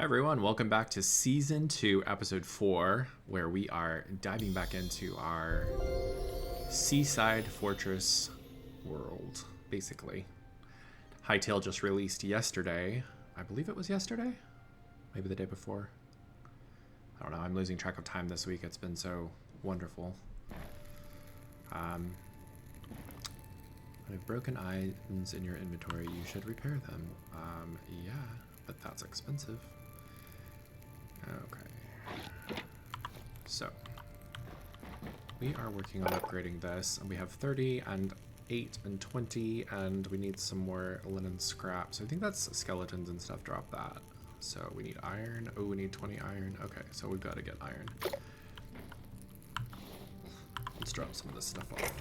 everyone, welcome back to Season 2, Episode 4, where we are diving back into our Seaside Fortress world, basically. Hytale just released yesterday. I believe it was yesterday? Maybe the day before? I don't know, I'm losing track of time this week. It's been so wonderful. With broken items in your inventory, you should repair them. Yeah, but that's expensive. Okay. So, we are working on upgrading this, and we have 30 and 8 and 20, and we need some more linen scrap. So I think that's skeletons and stuff, drop that. So we need iron. Oh, we need 20 iron. Okay, so we've got to get iron. Let's drop some of this stuff off.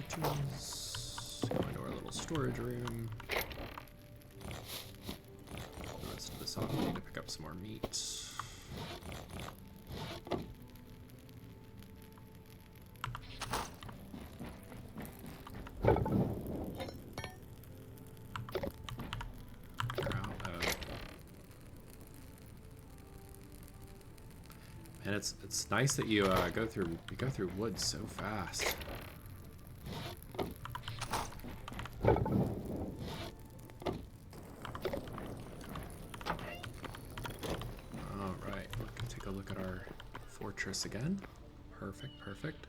Torches. Go into our little storage room. The rest of this off. We need to pick up some more meat. And it's nice that you go through woods so fast. Alright, we can take a look at our fortress again. Perfect, perfect.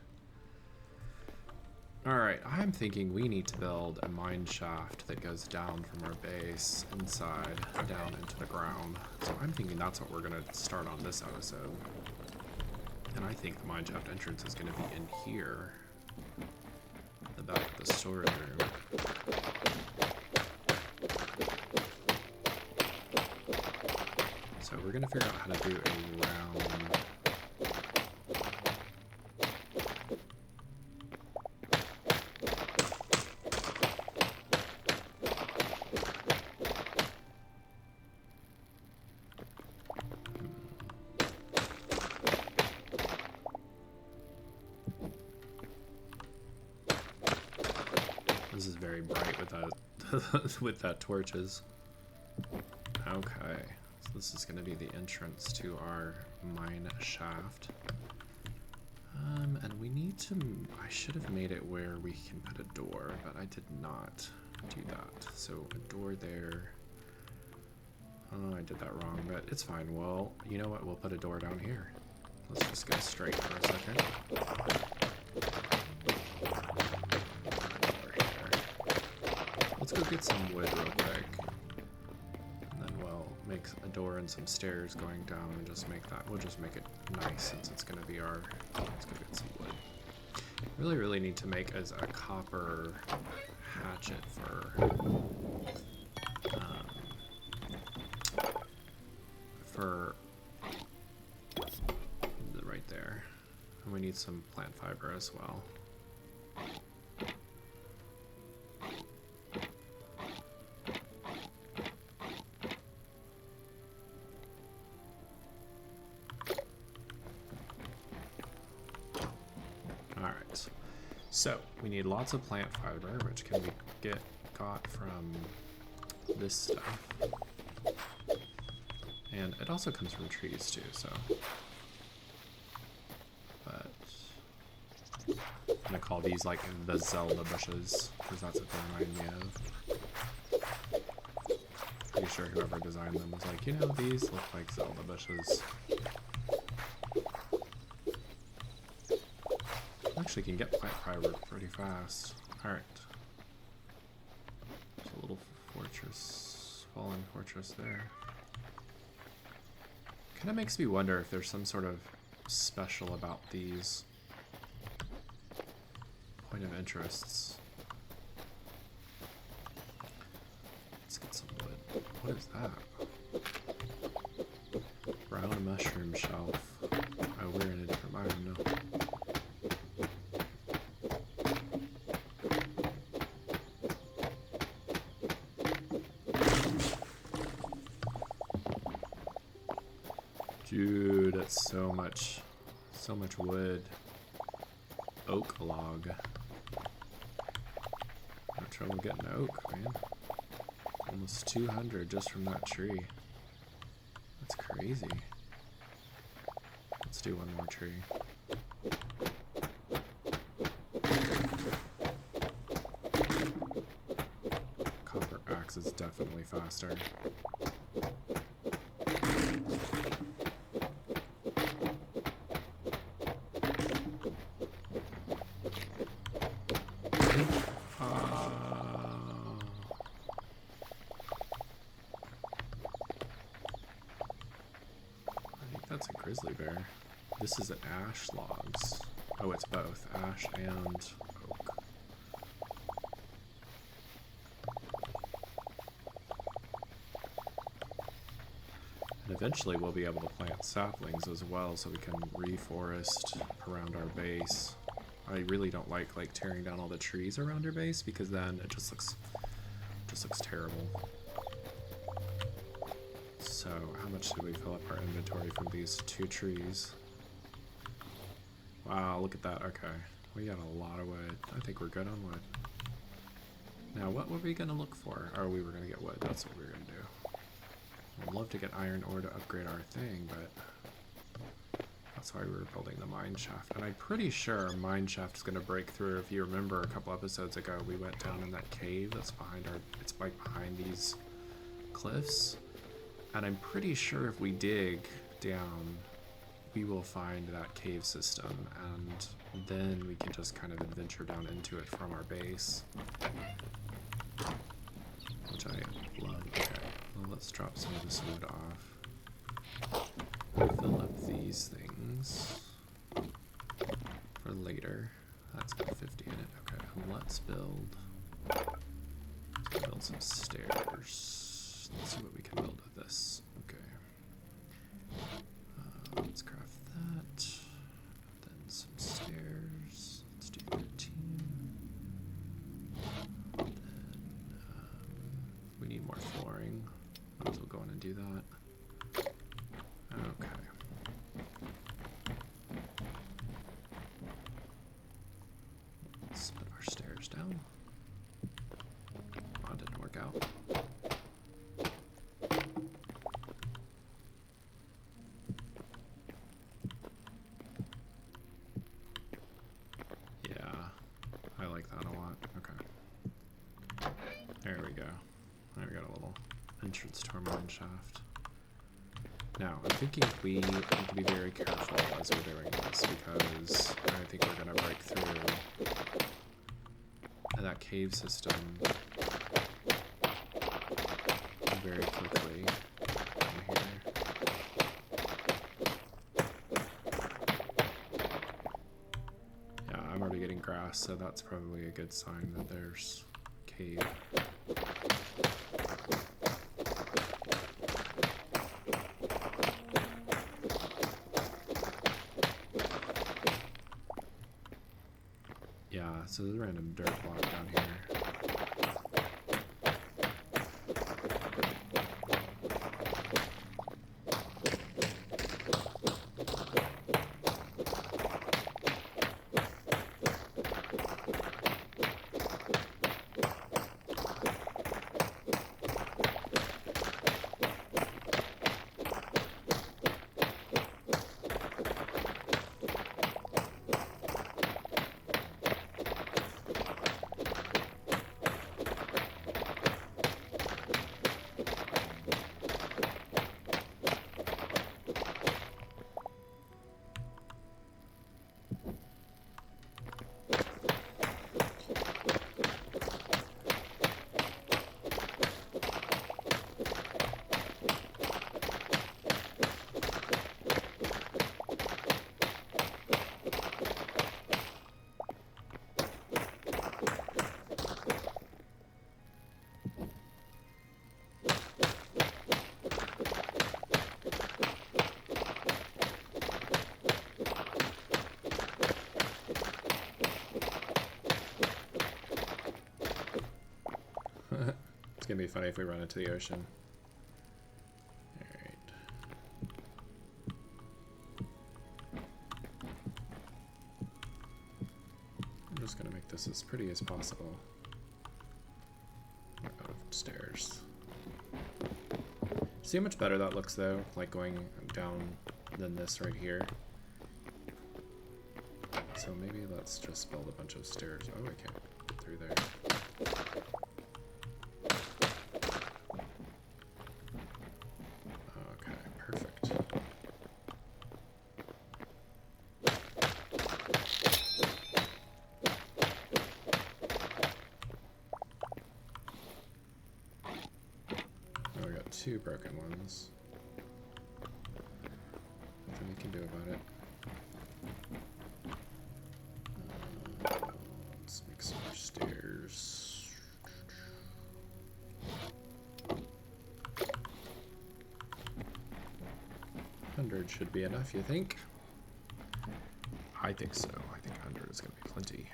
Alright, I'm thinking we need to build a mine shaft that goes down from our base inside, down into the ground. So I'm thinking that's what we're going to start on this episode. And I think the mine shaft entrance is going to be in here, the back of the storage room. So we're going to figure out how to do a round. This is very bright with that with that torches. Okay, so this is going to be the entrance to our mine shaft. And we need to. I should have made it where we can put a door, but I did not do that. So a door there. Oh, I did that wrong, but it's fine. Well, you know what? We'll put a door down here. Let's just go straight for a second. Let's go get some wood real quick, and then we'll make a door and some stairs going down and just make that, we'll just make it nice since it's going to be our, let's go get some wood. Really need to make as a copper hatchet for right there. And we need some plant fiber as well. Alright, so we need lots of plant fiber, which can be got from this stuff. And it also comes from trees too, so. But I'm gonna call these like the Zelda bushes, because that's what they remind me of. Pretty sure whoever designed them was like, you know, these look like Zelda bushes. Actually can get plant fiber pretty fast. Alright. There's a little fortress, fallen fortress there. Kind of makes me wonder if there's some sort of special about these point of interests. Let's get some wood. What is that? Brown mushroom shelf. Oh, we're in a different biome now. Dude, that's so much wood. Oak log. No trouble getting oak, man. Almost 200 just from that tree. That's crazy. Let's do one more tree. Copper axe is definitely faster. That's a grizzly bear. This is an ash logs. Oh, it's both ash and oak. And eventually we'll be able to plant saplings as well so we can reforest around our base. I really don't like tearing down all the trees around your base because then it just looks terrible. So, how much did we fill up our inventory from these 2 trees? Wow, look at that. Okay. We got a lot of wood. I think we're good on wood. Now, what were we going to look for? Oh, we were going to get wood. That's what we were going to do. I'd love to get iron ore to upgrade our thing, but that's why we were building the mine shaft. And I'm pretty sure our mine shaft is going to break through. If you remember a couple episodes ago, we went down in that cave that's behind it's like behind these cliffs. And I'm pretty sure if we dig down, we will find that cave system, and then we can just kind of adventure down into it from our base. Which I love. Okay, well, let's drop some of this wood off. Fill up these things for later. That's got 50 in it. Okay, and let's build some stairs. Let's see what we can build with this. Okay. Let's craft that. Then some stairs. Let's do 13. Then we need more flooring. Might as well go in and do that. Okay. Let's put our stairs down. Oh, it didn't work out. There we go. Now we got a little entrance to our mine shaft. Now, I'm thinking we need to be very careful as we're doing this because I think we're going to break through that cave system very quickly in here. Yeah, I'm already getting grass, so that's probably a good sign that there's cave. Yeah, so there's a random dirt block down here. It's gonna be funny if we run into the ocean. Alright. this as pretty as possible. Stairs. See how much better that looks though, like going down than this right here. So maybe let's just build a bunch of stairs. Oh, I can't get through there. Okay, perfect. Oh, we got 2 broken ones. Nothing we can do about it. Let's make some more stairs. 100 should be enough, you think? I think so. I think 100 is going to be plenty.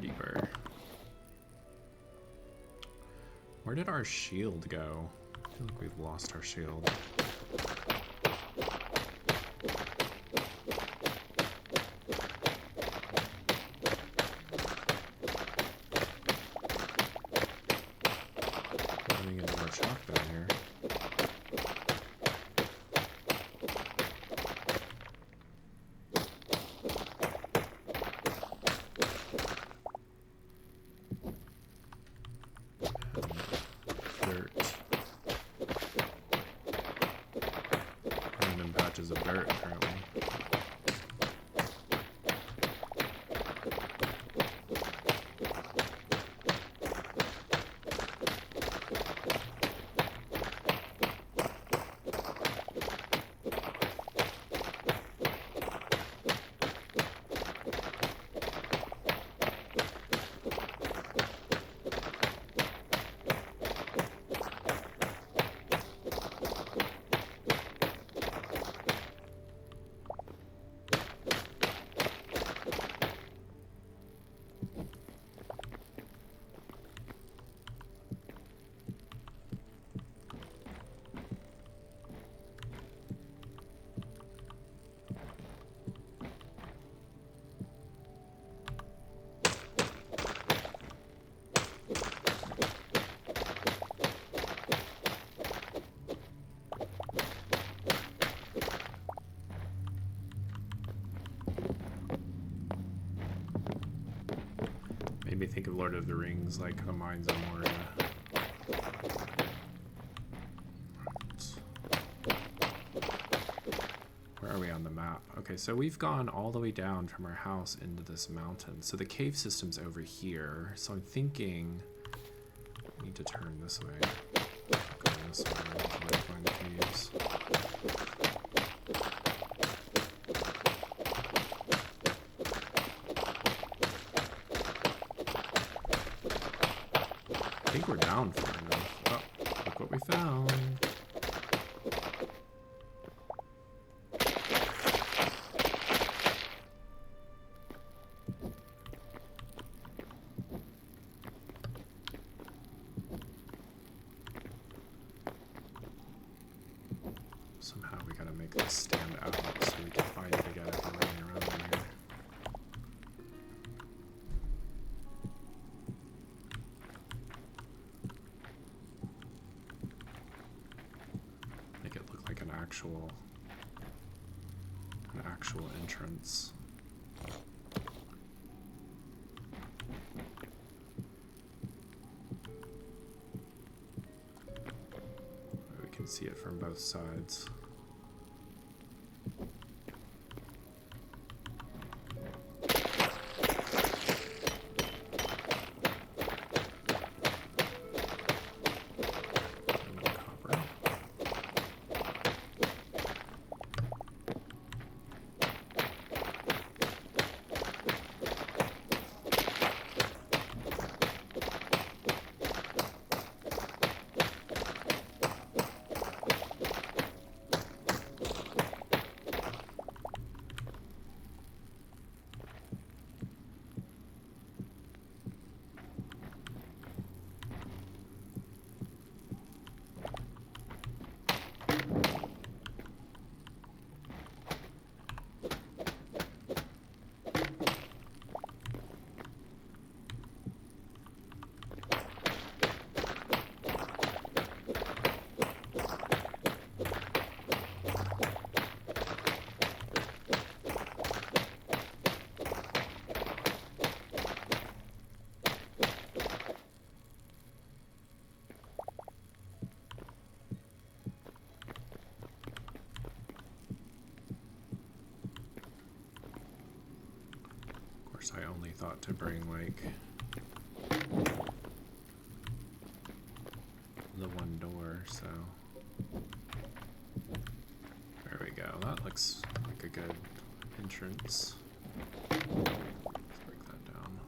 Deeper. Where did our shield go? I feel like we've lost our shield. Running into more chalk down here. Of dirt, apparently. Made me think of Lord of the Rings, like the mines of Moria. Where are we on the map? Okay, so we've gone all the way down from our house into this mountain. So the cave system's over here. So I'm thinking I need to turn this way. Go this way to find the caves. I think we're down far enough. Oh, look what we found. Somehow we gotta make this stand out so we can find it again if we're running around in here. Make it look like an actual entrance. We can see it from both sides. course, I only thought to bring, like, the one door, so... There we go. That looks like a good entrance. Let's break that down.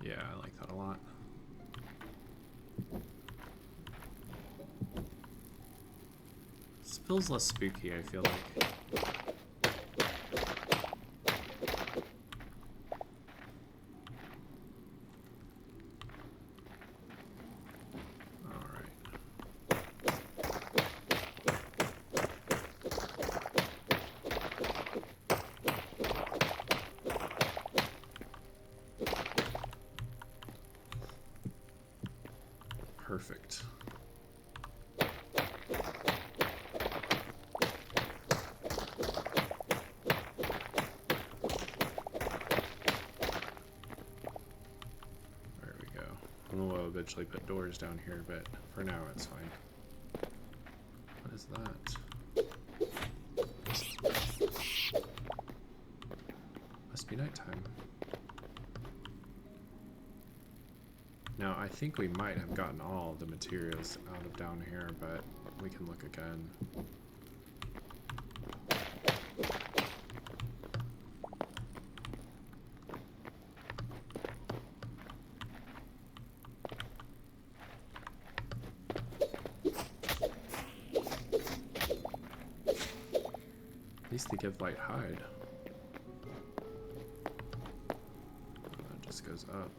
Yeah, I like that a lot. This feels less spooky, I feel like. Perfect. There we go. And we'll eventually put doors down here, but for now it's fine. What is that? Must be nighttime. Now, I think we might have gotten all the materials out of down here, but we can look again. At least they give light hide. That just goes up.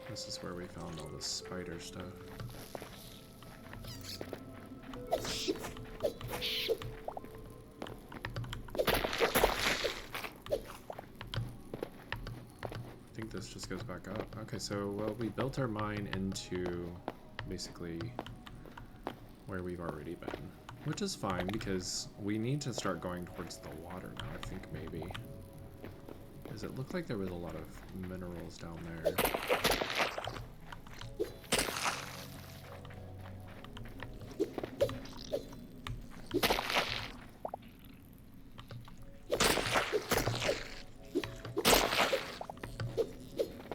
This is where we found all the spider stuff. I think this just goes back up. Okay, so, well, we built our mine into basically where we've already been. Which is fine, because we need to start going towards the water now, I think, maybe. Because it looked like there was a lot of minerals down there.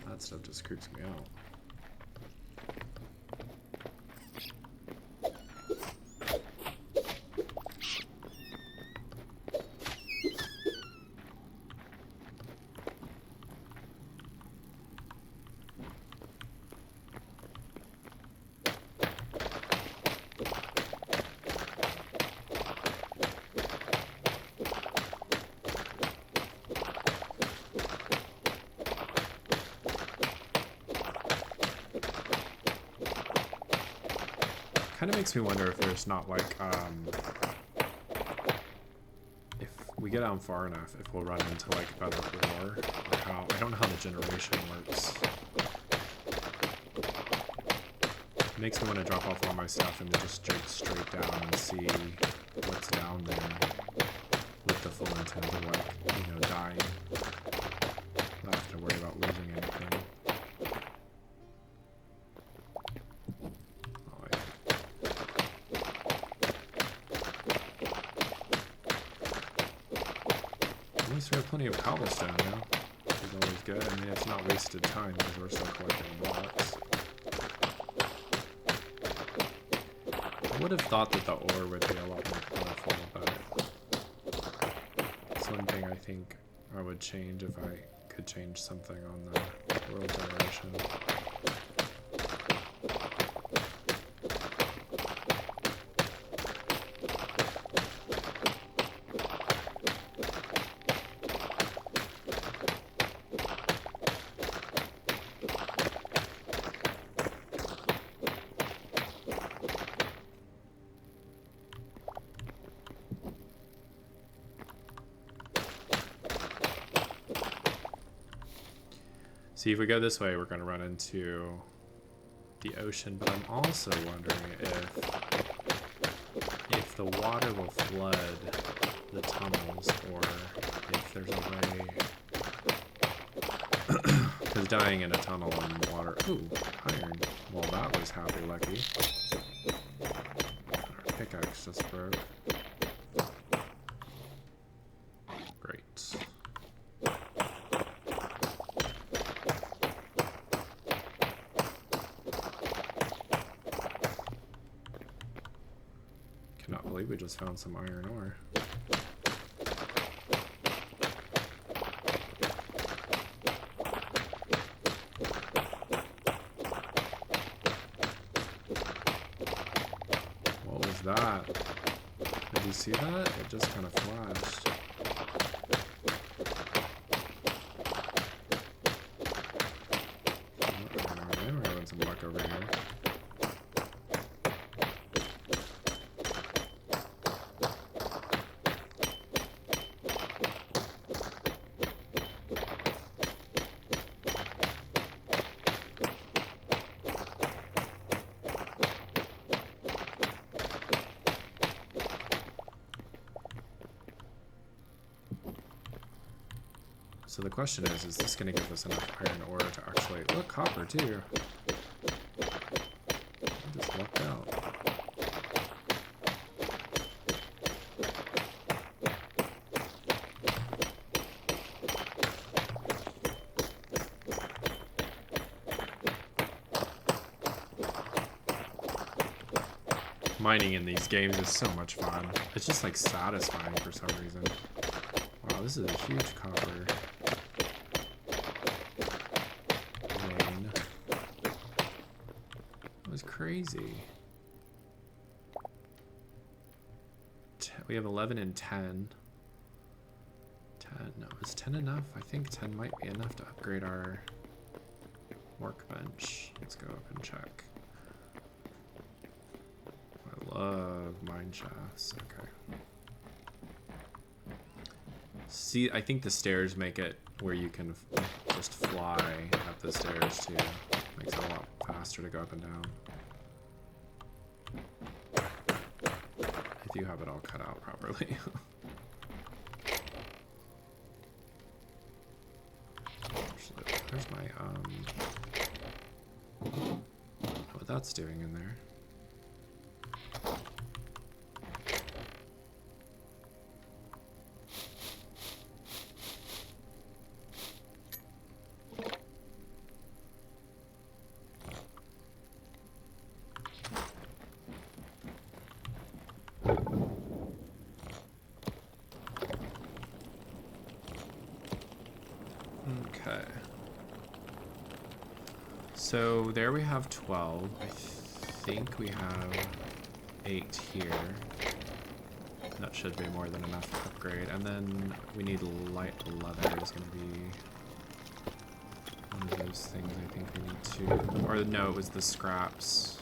That stuff just creeps me out. Kind of makes me wonder if there's not like, if we get down far enough, if we'll run into like better ore, or how, I don't know how the generation works. It makes me want to drop off all my stuff and just jerk straight down and see what's down there with the full intent of like, you know, dying. Not have to worry about losing anything. At least we have plenty of cobblestone now, which is always good. I mean, it's not wasted time because we're still collecting blocks. I would have thought that the ore would be a lot more colorful, but it's one thing I think I would change if I could change something on the world generation. See, if we go this way, we're going to run into the ocean, but I'm also wondering if the water will flood the tunnels, or if there's a way. Because dying in a tunnel in water. Ooh, iron. Well, that was happy lucky. Our pickaxe just broke. Great. Cannot believe we just found some iron ore. That. Did you see that? It just kind of flashed. Oh, we're having some luck over here. So the question is this going to give us enough iron ore to actually... Look, copper too. I just lucked out. Mining in these games is so much fun. It's just like satisfying for some reason. Wow, this is a huge copper vein. That was crazy. We have 11 and 10. 10, no, is 10 enough? I think 10 might be enough to upgrade our workbench. Let's go up and check. I love mine shafts. Okay. See, I think the stairs make it where you can just fly up the stairs too. Makes it a lot faster to go up and down. If you have it all cut out properly. There's my, what that's doing in there. Okay. So there we have 12. I think we have 8 here. That should be more than enough to upgrade. And then we need light leather is going to be one of those things I think we need to... Or no, it was the scraps.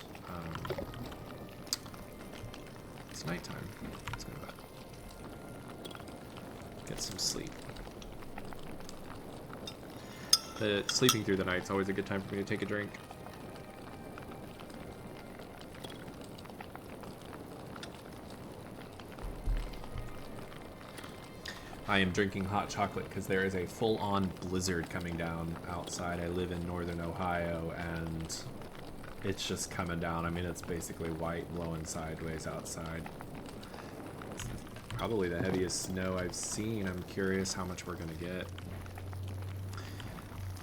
It's nighttime. Let's go to bed. Get some sleep. Sleeping through the night is always a good time for me to take a drink. I am drinking hot chocolate because there is a full-on blizzard coming down outside. I live in northern Ohio and it's just coming down. I mean, it's basically white blowing sideways outside. It's probably the heaviest snow I've seen. I'm curious how much we're going to get.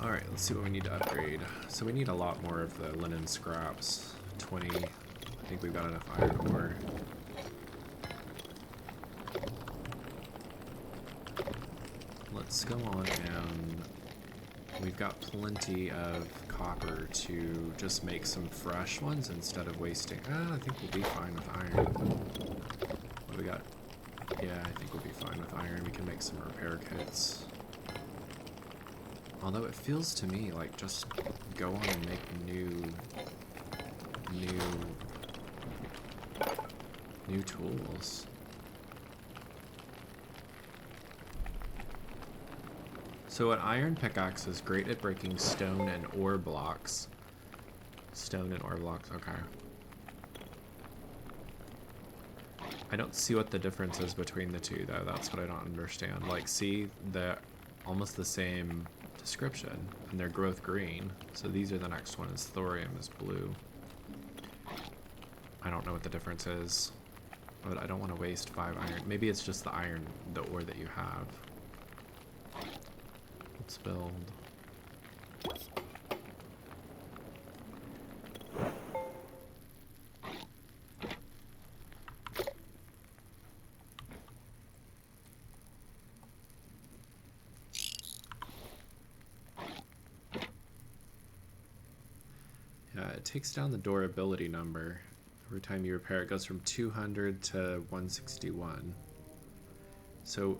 Alright, let's see what we need to upgrade. So we need a lot more of the linen scraps. 20. I think we've got enough iron ore. Let's go on and we've got plenty of copper to just make some fresh ones instead of wasting. I think we'll be fine with iron. What do we got? Yeah, I think we'll be fine with iron. We can make some repair kits. Although it feels to me like just go on and make new tools. So an iron pickaxe is great at breaking stone and ore blocks. Stone and ore blocks, okay. I don't see what the difference is between the two, though. That's what I don't understand. Like, see, they're almost the same description, and they're growth green. So these are the next one. Is thorium is blue. I don't know what the difference is, but I don't want to waste 5 iron. Maybe it's just the iron, the ore that you have. Let's build. It takes down the durability number. Every time you repair, it goes from 200 to 161. So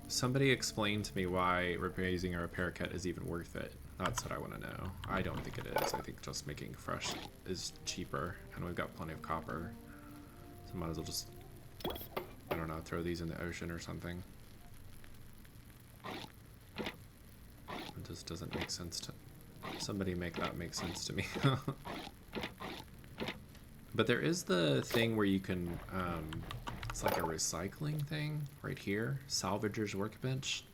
somebody explained to me why using a repair kit is even worth it. That's what I want to know. I don't think it is. I think just making fresh is cheaper, and we've got plenty of copper. So might as well just, I don't know, throw these in the ocean or something. It just doesn't make sense to... Somebody make that make sense to me. But there is the thing where you can, it's like a recycling thing right here, salvager's workbench.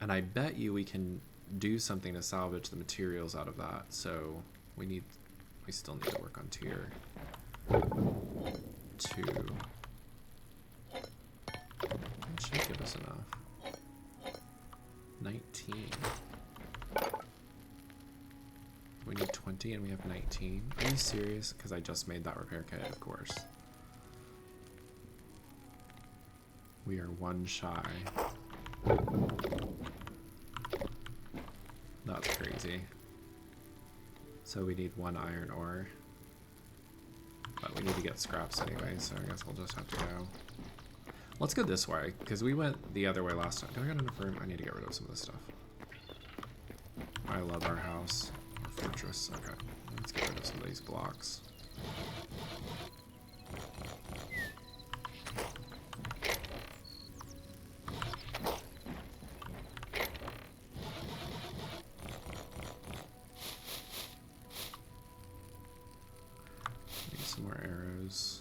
And I bet you we can do something to salvage the materials out of that. So we still need to work on tier 2. That should give us enough. 19. We need 20 and we have 19. Are you serious? Because I just made that repair kit, of course. We are 1 shy. That's crazy. So we need 1 iron ore. But we need to get scraps anyway, so I guess we'll just have to go. Let's go this way, because we went the other way last time. Do I got enough room? I need to get rid of some of this stuff. I love our house. Fortress. Okay, let's get rid of some of these blocks. Need some more arrows.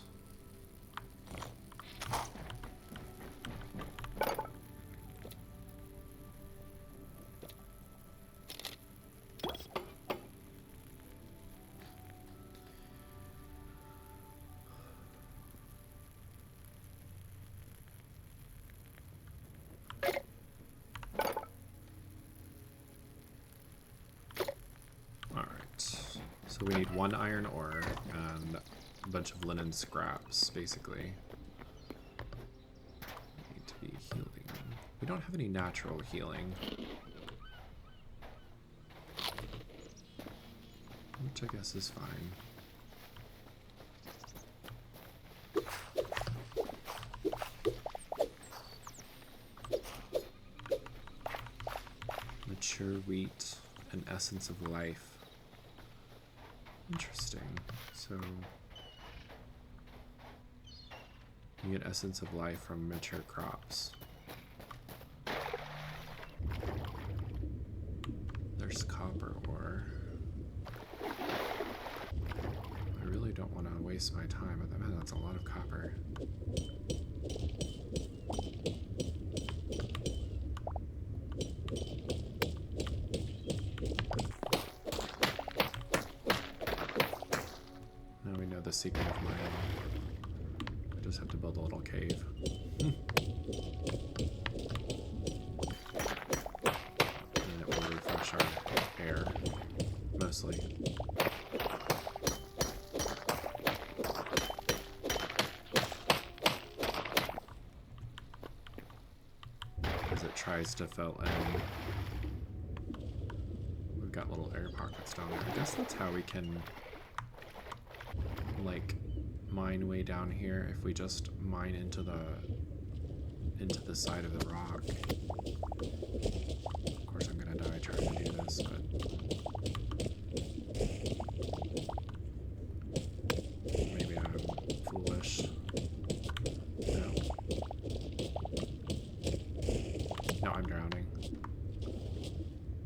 So we need 1 iron ore and a bunch of linen scraps, basically. We need to be healing. We don't have any natural healing. Which I guess is fine. Mature wheat and essence of life. Interesting. So you get essence of life from mature crops. There's copper ore. I really don't want to waste my time with that. Man, that's a lot of copper. The secret of mining. I just have to build a little cave. And it will refresh our air, mostly. As it tries to fill in. We've got little air pockets down there. I guess that's how we can like mine way down here if we just mine into the side of the rock. Of course I'm gonna die trying to do this, but maybe I'm foolish. No. No, I'm drowning.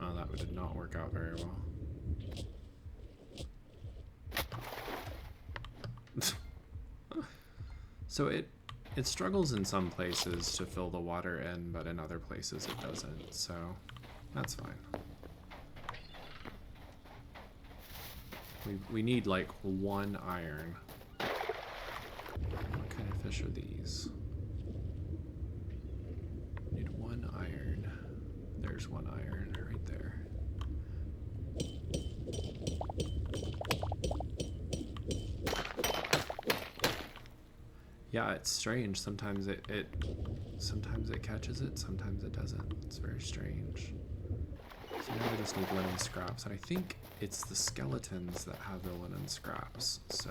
Oh, that did not work out very well. So it struggles in some places to fill the water in, but in other places it doesn't, so that's fine. We need like 1 iron. What kind of fish are these? Need 1 iron. There's 1 iron right there. Yeah, it's strange. Sometimes it catches it, sometimes it doesn't. It's very strange. So now we just need linen scraps, and I think it's the skeletons that have the linen scraps. So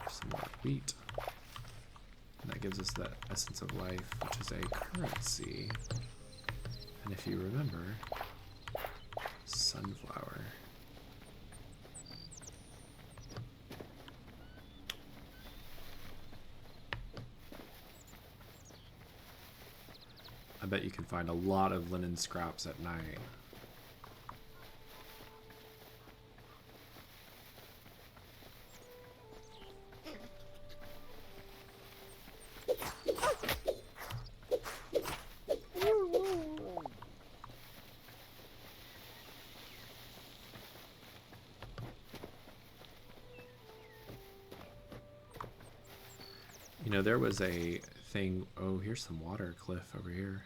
some more wheat, and that gives us that essence of life, which is a currency. And if you remember, sunflower. I bet you can find a lot of linen scraps at night. You know, there was a thing. Oh, here's some water cliff over here.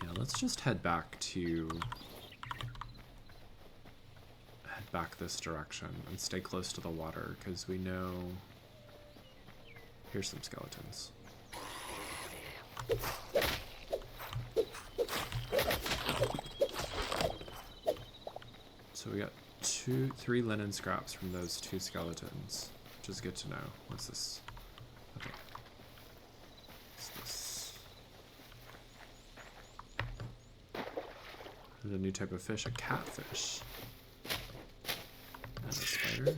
Yeah, let's just head back this direction and stay close to the water, because we know. Here's some skeletons. So we got 3 linen scraps from those 2 skeletons, which is good to know. What's this? Okay. What's this? There's a new type of fish, a catfish. And a spider.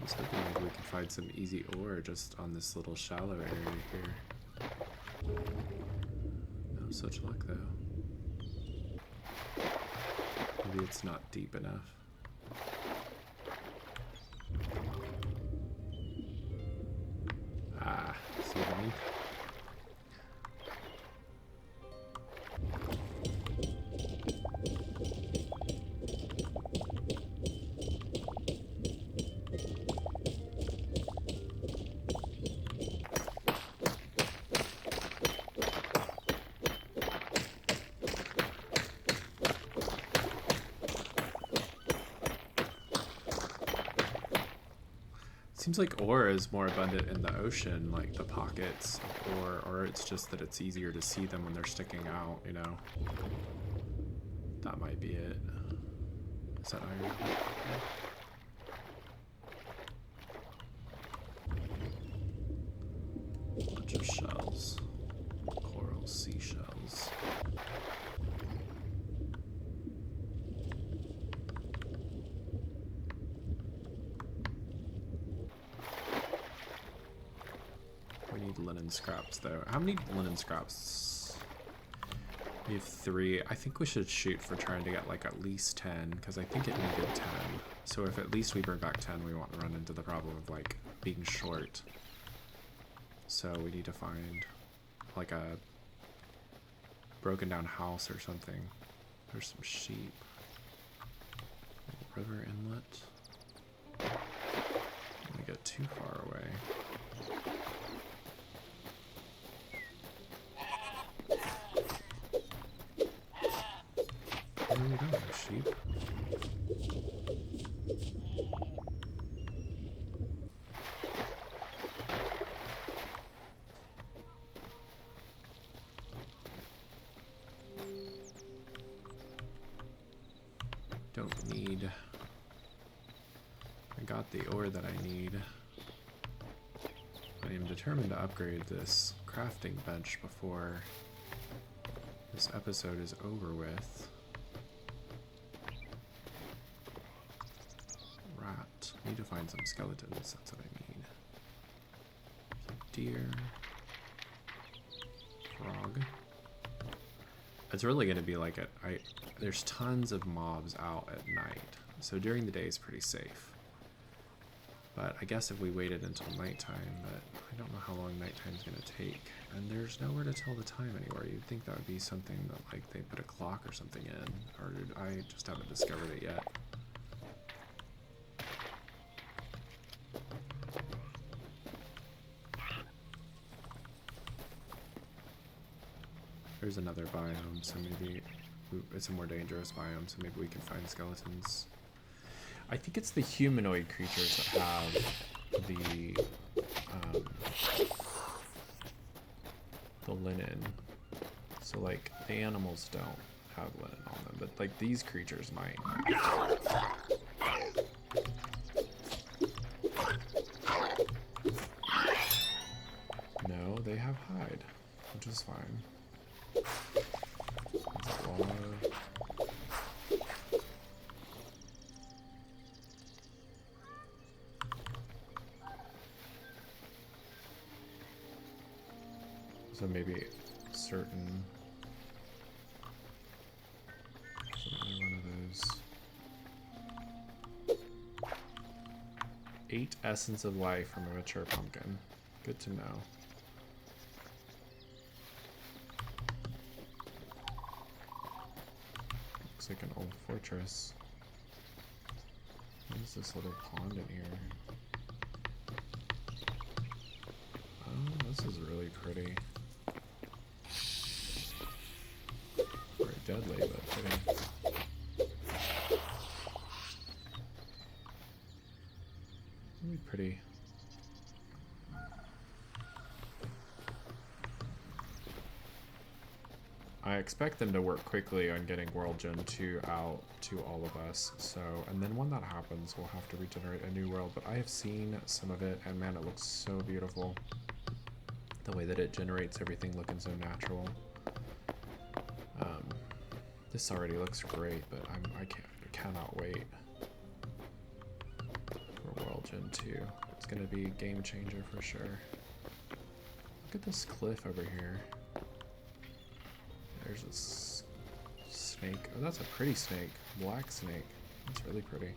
I was hoping maybe we could find some easy ore just on this little shallow area here. No such luck though. Maybe it's not deep enough. Ah, see what I mean? Seems like ore is more abundant in the ocean, like the pockets of ore, or it's just that it's easier to see them when they're sticking out, you know? That might be it. Is that iron? Bunch of shells. Coral seashells. Linen scraps though. How many linen scraps? We have 3. I think we should shoot for trying to get like at least 10, because I think it needed 10. So if at least we bring back 10, we won't run into the problem of like being short. So we need to find like a broken down house or something. There's some sheep. River inlet. We get too far away. Where are we going, sheep? Don't need. I got the ore that I need. I am determined to upgrade this crafting bench before this episode is over with. Rat. Need to find some skeletons. That's what I need. Some deer. Frog. It's really going to be like there's tons of mobs out at night, so during the day is pretty safe. But I guess if we waited until nighttime, but I don't know how long nighttime's going to take, and there's nowhere to tell the time anywhere. You'd think that would be something that like they put a clock or something in, or I just haven't discovered it yet. There's another biome, so maybe it's a more dangerous biome, so maybe we can find skeletons. I think it's the humanoid creatures that have the linen. So like the animals don't have linen on them, but like these creatures might. No, they have hide, which is fine. So maybe certain. One of those. 8 essence of life from a mature pumpkin. Good to know. Looks like an old fortress. What is this little pond in here? Oh, this is really pretty. Very deadly, but pretty. Really pretty. I expect them to work quickly on getting World Gen 2 out to all of us, so, and then when that happens, we'll have to regenerate a new world, but I have seen some of it, and man, it looks so beautiful. The way that it generates everything looking so natural. This already looks great, but I cannot wait for World Gen 2. It's gonna be a game changer for sure. Look at this cliff over here. There's this snake. Oh, that's a pretty snake. Black snake. That's really pretty.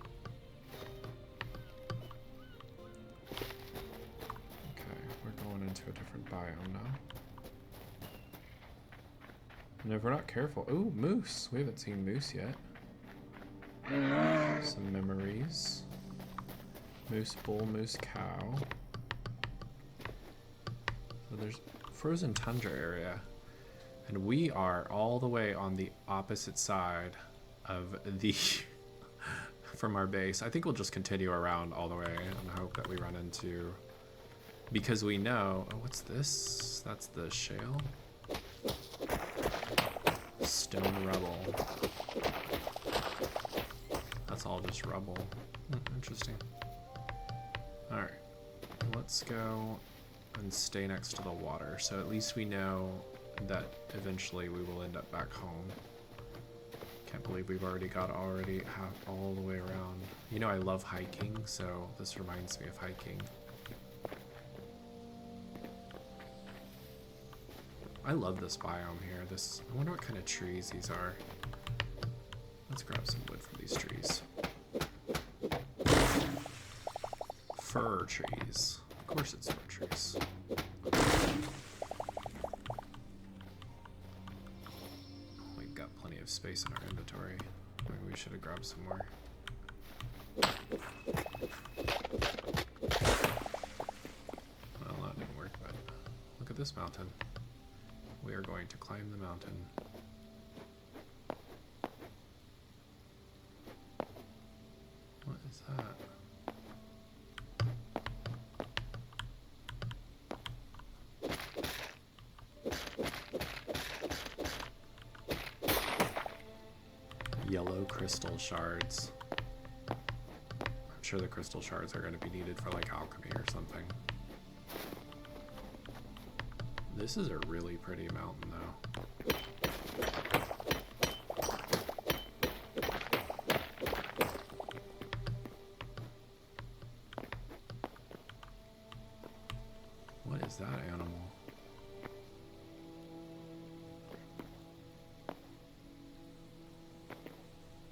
Okay, we're going into a different biome now. And if we're not careful... Ooh, moose! We haven't seen moose yet. Some memories. Moose bull, moose cow. So there's frozen tundra area. And we are all the way on the opposite side of the... from our base. I think we'll just continue around all the way and hope that we run into... Because we know... Oh, what's this? That's the shale? Stone rubble. That's all just rubble. Interesting. Alright. Let's go and stay next to the water. So at least we know that eventually we will end up back home. Can't believe we've already got all the way around. You know I love hiking, so this reminds me of hiking. I love this biome here. I wonder what kind of trees these are. Let's grab some wood from these trees. Fir trees, of course it's archeries. We've got plenty of space in our inventory. Maybe we should have grabbed some more. Well, that didn't work, but look at this mountain. We are going to climb the mountain. What is that? Yellow crystal shards. I'm sure the crystal shards are going to be needed for like alchemy or something. This is a really pretty mountain though. What is that animal?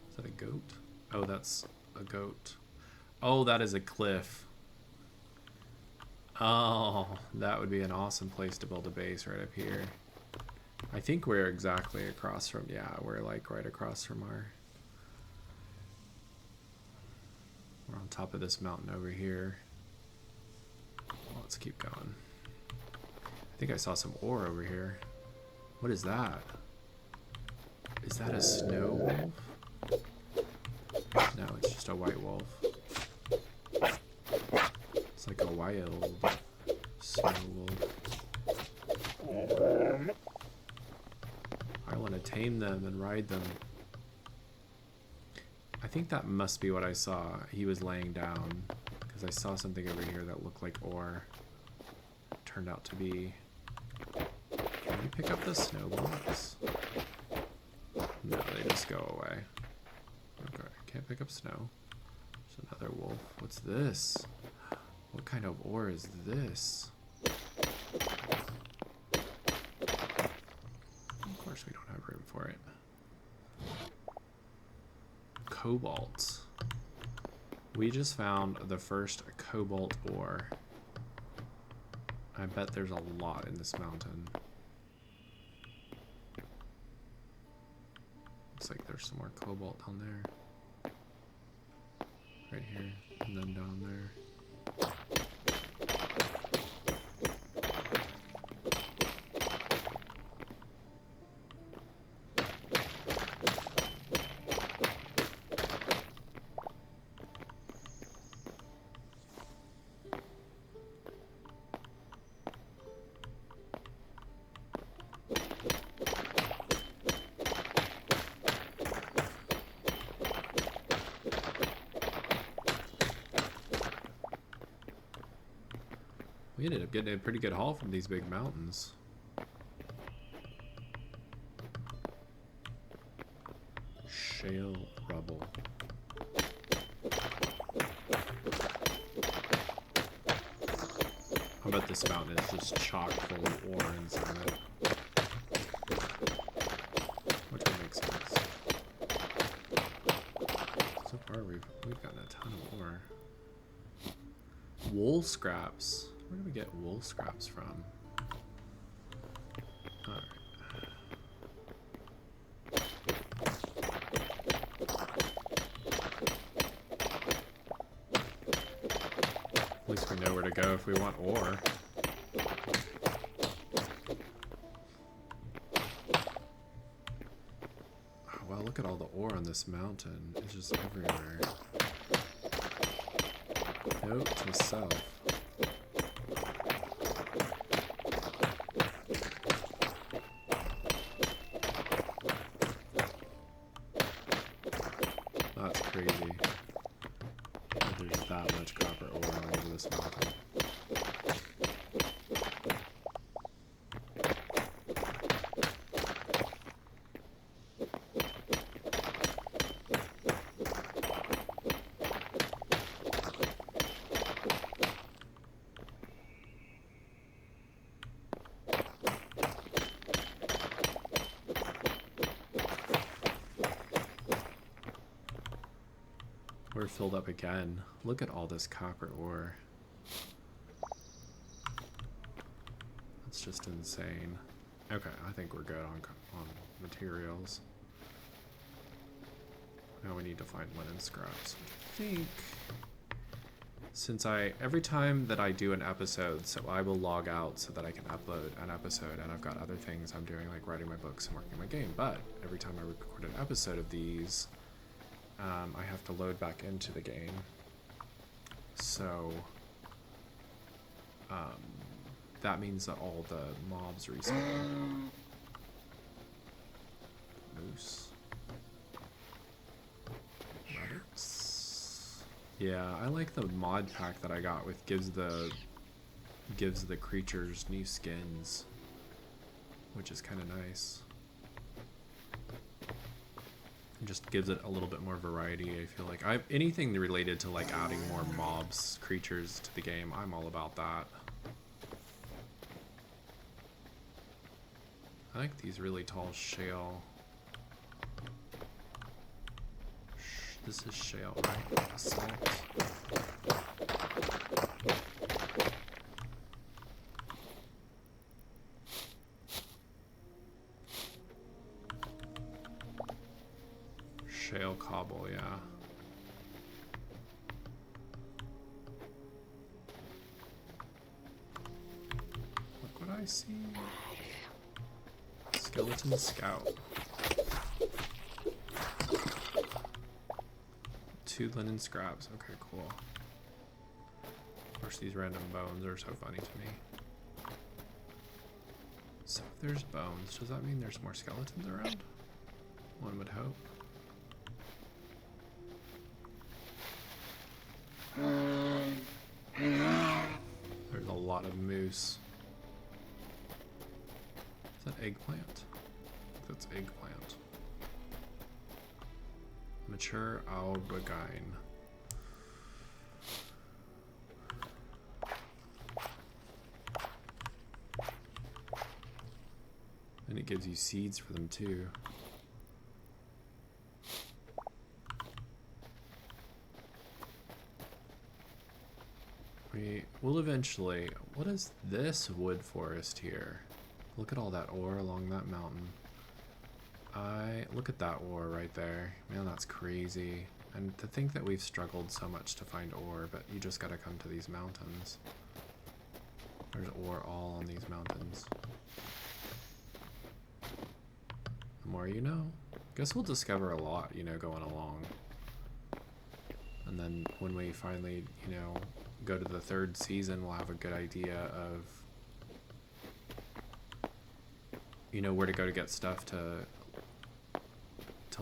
Is that a goat? Oh, that's a goat. Oh, that is a cliff. Oh, that would be an awesome place to build a base right up here. I think we're exactly across from, yeah, we're like right across from our... We're on top of this mountain over here. Well, let's keep going. I think I saw some ore over here. What is that? Is that a snow wolf? No, it's just a white wolf. It's like a wild snow wolf. I want to tame them and ride them. I think that must be what I saw. He was laying down because I saw something over here that looked like ore. Turned out to be... Can you pick up the snowballs? No, they just go away. Okay, can't pick up snow. There's another wolf. What's this? What kind of ore is this? Of course we don't have room for it. Cobalt. We just found the first cobalt ore. I bet there's a lot in this mountain. Looks like there's some more cobalt down there. Right here, and then down there. We ended up getting a pretty good haul from these big mountains. Shale rubble. I bet this mountain is just chock full of ore inside it. Which would make sense. So far we've gotten a ton of ore. Wool scraps. Where do we get wool scraps from? Alright. At least we know where to go if we want ore. Oh, wow, look at all the ore on this mountain. It's just everywhere. Note to self. That's crazy. There's that much copper ore all over this mountain. We're filled up again. Look at all this copper ore. It's just insane. Okay, I think we're good on materials. Now we need to find linen scraps. I think since every time that I do an episode, so I will log out so that I can upload an episode, and I've got other things I'm doing like writing my books and working my game, but every time I record an episode of these, I have to load back into the game. So that means that all the mobs respawn. Moose. Rabbits. Yeah, I like the mod pack that I got with gives the creatures new skins, which is kind of nice. It just gives it a little bit more variety. I feel like anything related to like adding more mobs, creatures to the game, I'm all about that. I like these really tall shale. This is shale, right? Salt. Shale cobble, yeah. Look what I see. Skeleton scout. 2 linen scraps. Okay, cool. Of course, these random bones are so funny to me. So if there's bones, does that mean there's more skeletons around? One would hope. There's a lot of moose. Is that eggplant? I think that's eggplant. Mature aubergine. And it gives you seeds for them too. We will eventually. What is this wood forest here? Look at all that ore along that mountain. Look at that ore right there. Man, that's crazy. And to think that we've struggled so much to find ore, but you just gotta come to these mountains. There's ore all on these mountains. The more you know. Guess we'll discover a lot, you know, going along. And then when we finally, you know, go to the 3rd season, we'll have a good idea of, you know, where to go to get stuff to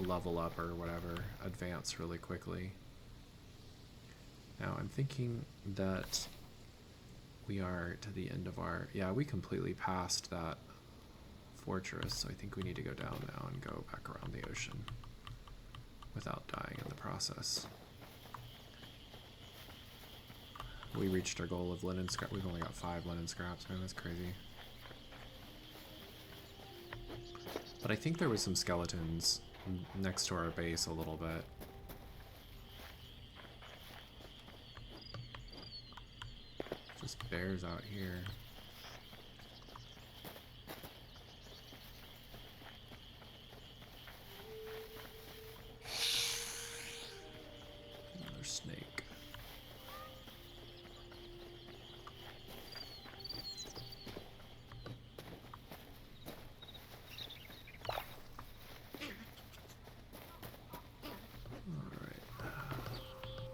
level up or whatever, advance really quickly. Now I'm thinking that we are to the end of our, yeah, we completely passed that fortress, so I think we need to go down now and go back around the ocean without dying in the process. We reached our goal of linen scrap. We've only got 5 linen scraps, man, that's crazy. But I think there was some skeletons next to our base a little bit. Just bears out here. Another snake.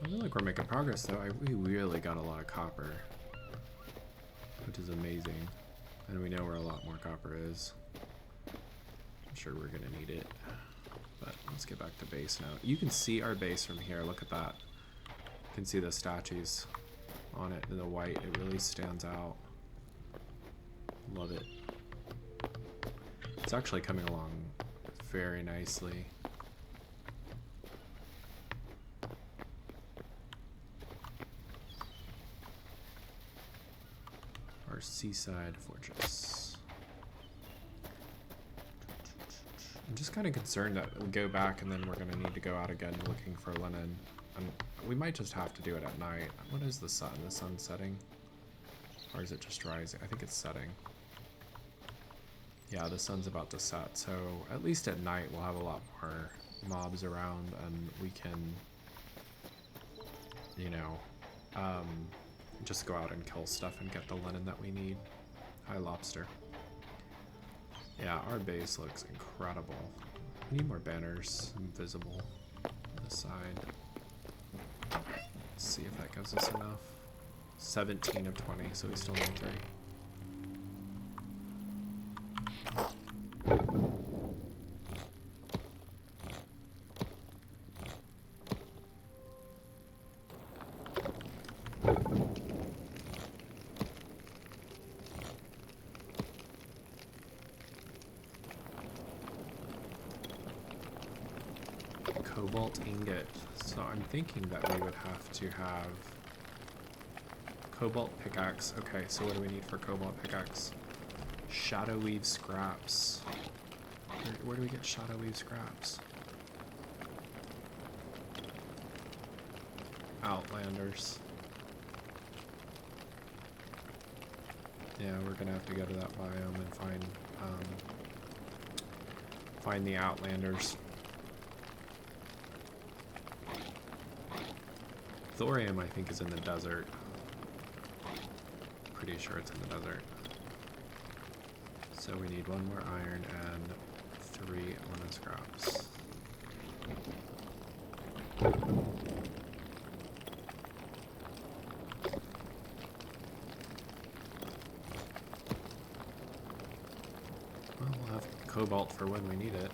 I feel like we're making progress though. We really got a lot of copper, which is amazing. And we know where a lot more copper is. I'm sure we're gonna need it. But let's get back to base now. You can see our base from here. Look at that. You can see the statues on it in the white. It really stands out. Love it. It's actually coming along very nicely. Our Seaside Fortress. I'm just kind of concerned that we'll go back and then we're going to need to go out again looking for linen. And we might just have to do it at night. What is the sun? The sun setting? Or is it just rising? I think it's setting. Yeah, the sun's about to set, so at least at night we'll have a lot more mobs around and we can, you know, just go out and kill stuff and get the linen that we need. Hi, lobster. Yeah, our base looks incredible. We need more banners visible on the side. Let's see if that gives us enough. 17 of 20, so we still need 3. Cobalt ingot. So I'm thinking that we would have to have cobalt pickaxe. Okay, so what do we need for cobalt pickaxe? Shadow weave scraps. Where do we get shadow weave scraps? Outlanders. Yeah, we're gonna have to go to that biome and find the Outlanders. Thorium, I think, is in the desert. Pretty sure it's in the desert. So we need 1 more iron and 3 linen scraps. Well, we'll have cobalt for when we need it.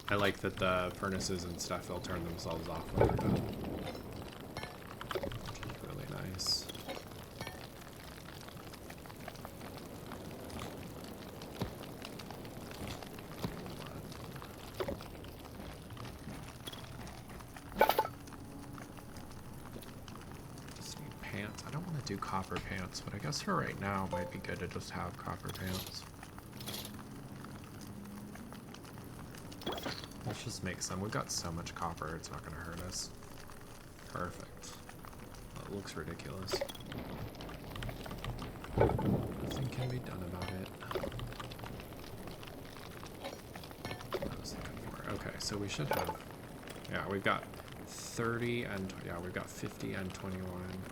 I like that the furnaces and stuff, they'll turn themselves off when they're done. Which is really nice. Just need pants. I don't want to do copper pants, but I guess for right now it might be good to just have copper pants. Let's just make some. We've got so much copper, it's not going to hurt us. Perfect. That looks ridiculous. Nothing can be done about it. What I was looking for. Okay, so we should have... Yeah, we've got 30 and... Yeah, we've got 50 and 21.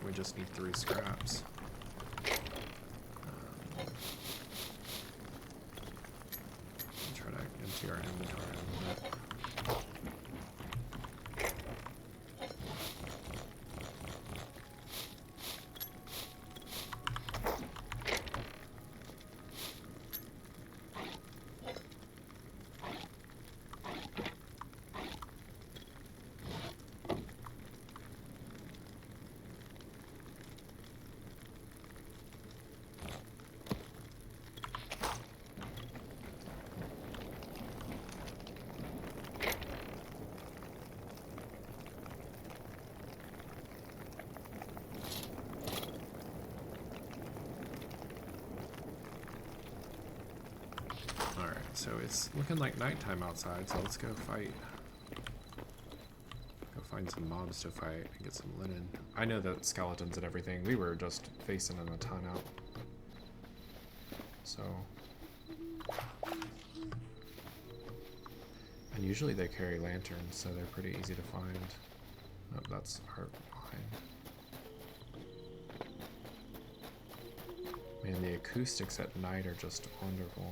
We just need 3 scraps. Try to empty our inventory a little bit. So it's looking like nighttime outside, so let's go fight. Go find some mobs to fight and get some linen. I know that skeletons and everything, we were just facing them a ton out. So... And usually they carry lanterns, so they're pretty easy to find. Oh, that's our line. Man, the acoustics at night are just wonderful.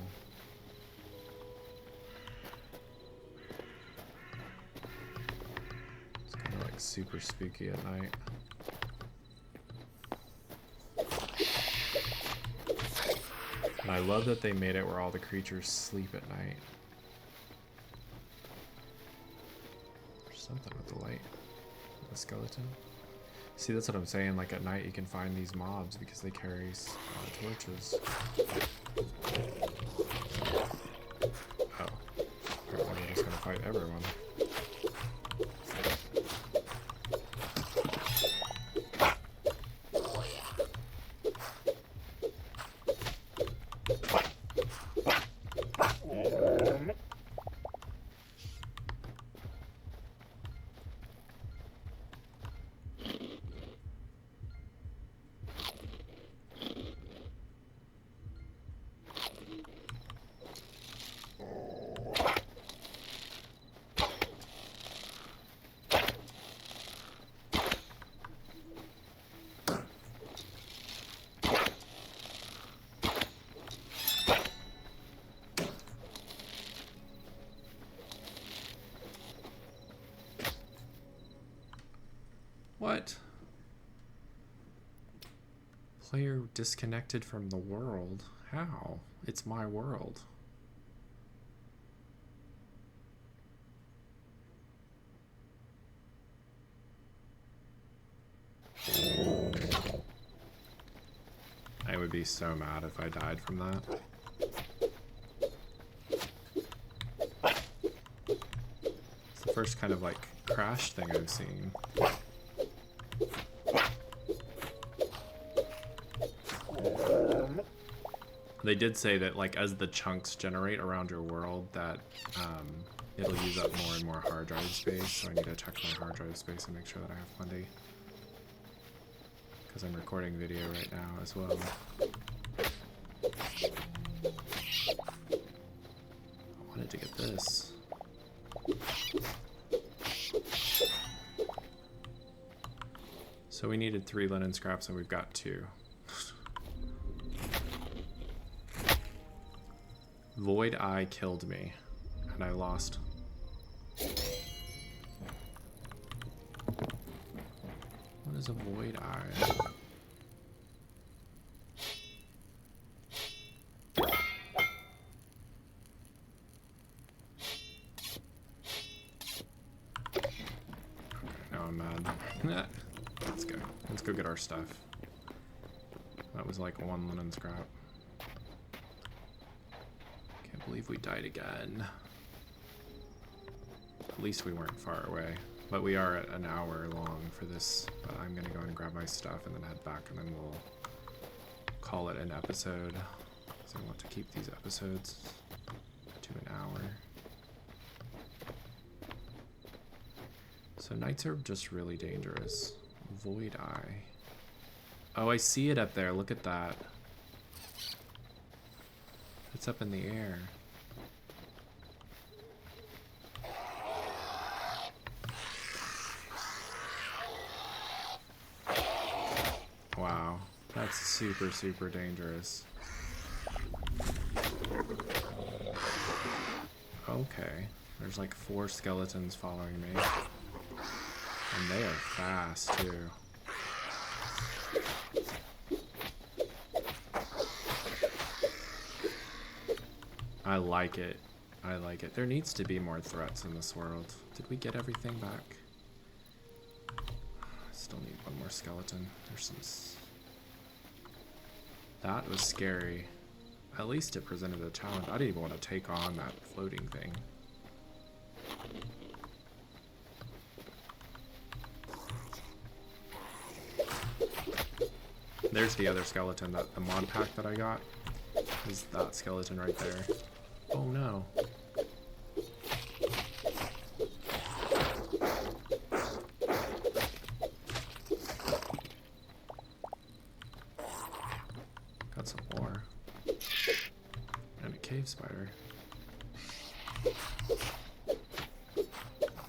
Super spooky at night. And I love that they made it where all the creatures sleep at night. There's something with the light. The skeleton. See, that's what I'm saying. Like at night, you can find these mobs because they carry torches. Oh, apparently we're just gonna fight everyone. What? Player disconnected from the world? How? It's my world. I would be so mad if I died from that. It's the first kind of like crash thing I've seen. They did say that like as the chunks generate around your world that it'll use up more and more hard drive space, so I need to check my hard drive space and make sure that I have plenty. Because I'm recording video right now as well. I wanted to get this. So we needed 3 linen scraps and we've got 2. Void Eye killed me, and I lost. What is a Void Eye? Okay, now I'm mad. Let's go. Let's go get our stuff. That was like 1 linen scrap. I believe we died again. At least we weren't far away. But we are at an hour long for this. But I'm gonna go and grab my stuff and then head back and then we'll call it an episode. So I want to keep these episodes to an hour. So nights are just really dangerous. Void Eye. Oh, I see it up there. Look at that. It's up in the air. Wow, that's super, super dangerous. Okay, there's like 4 skeletons following me. And they are fast too. I like it. I like it. There needs to be more threats in this world. Did we get everything back? I still need 1 more skeleton. There's some... That was scary. At least it presented a challenge. I didn't even want to take on that floating thing. There's the other skeleton, the mod pack that I got. Is that skeleton right there. Oh no. Got some more. And a cave spider.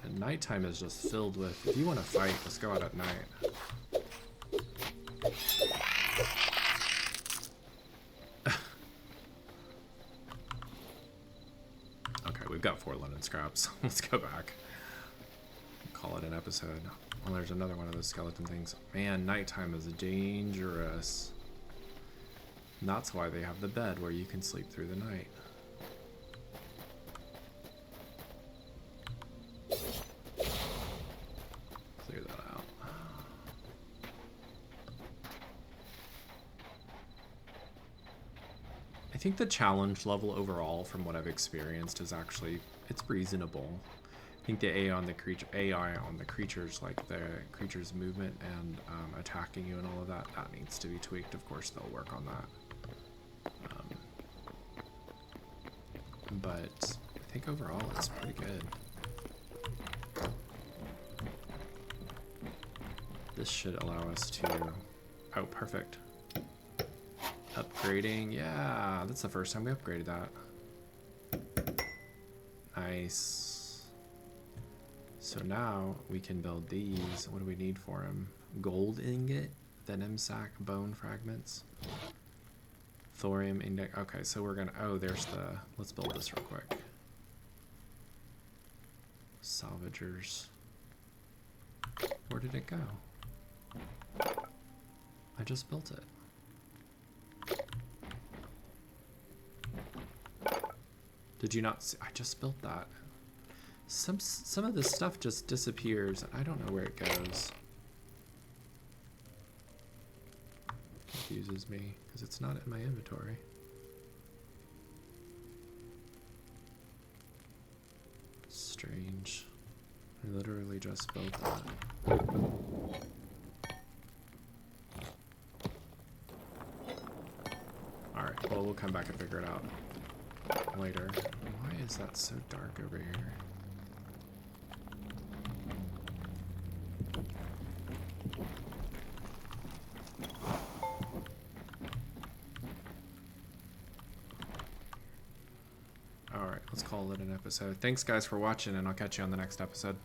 And nighttime is just filled with, if you want to fight, let's go out at night. Got 4 linen scraps. Let's go back. Call it an episode. Well, there's another one of those skeleton things. Man, nighttime is dangerous. And that's why they have the bed where you can sleep through the night. Clear that out. think the challenge level overall, from what I've experienced, is actually, it's reasonable. I think the AI on the creatures, like the creature's movement and attacking you and all of that, that needs to be tweaked. Of course, they'll work on that. But I think overall it's pretty good. This should allow us to... Oh, perfect. Upgrading. Yeah, that's the first time we upgraded that. Nice. So now we can build these. What do we need for them? Gold ingot, venom sac, bone fragments, thorium index. Okay, so we're gonna... Oh, there's the... Let's build this real quick. Salvagers. Where did it go? I just built it. Did you not see? I just built that. Some of this stuff just disappears, and I don't know where it goes. Confuses me because it's not in my inventory. Strange. I literally just built that. Alright, well, we'll come back and figure it out later. Why is that so dark over here? Alright, let's call it an episode. Thanks, guys, for watching, and I'll catch you on the next episode.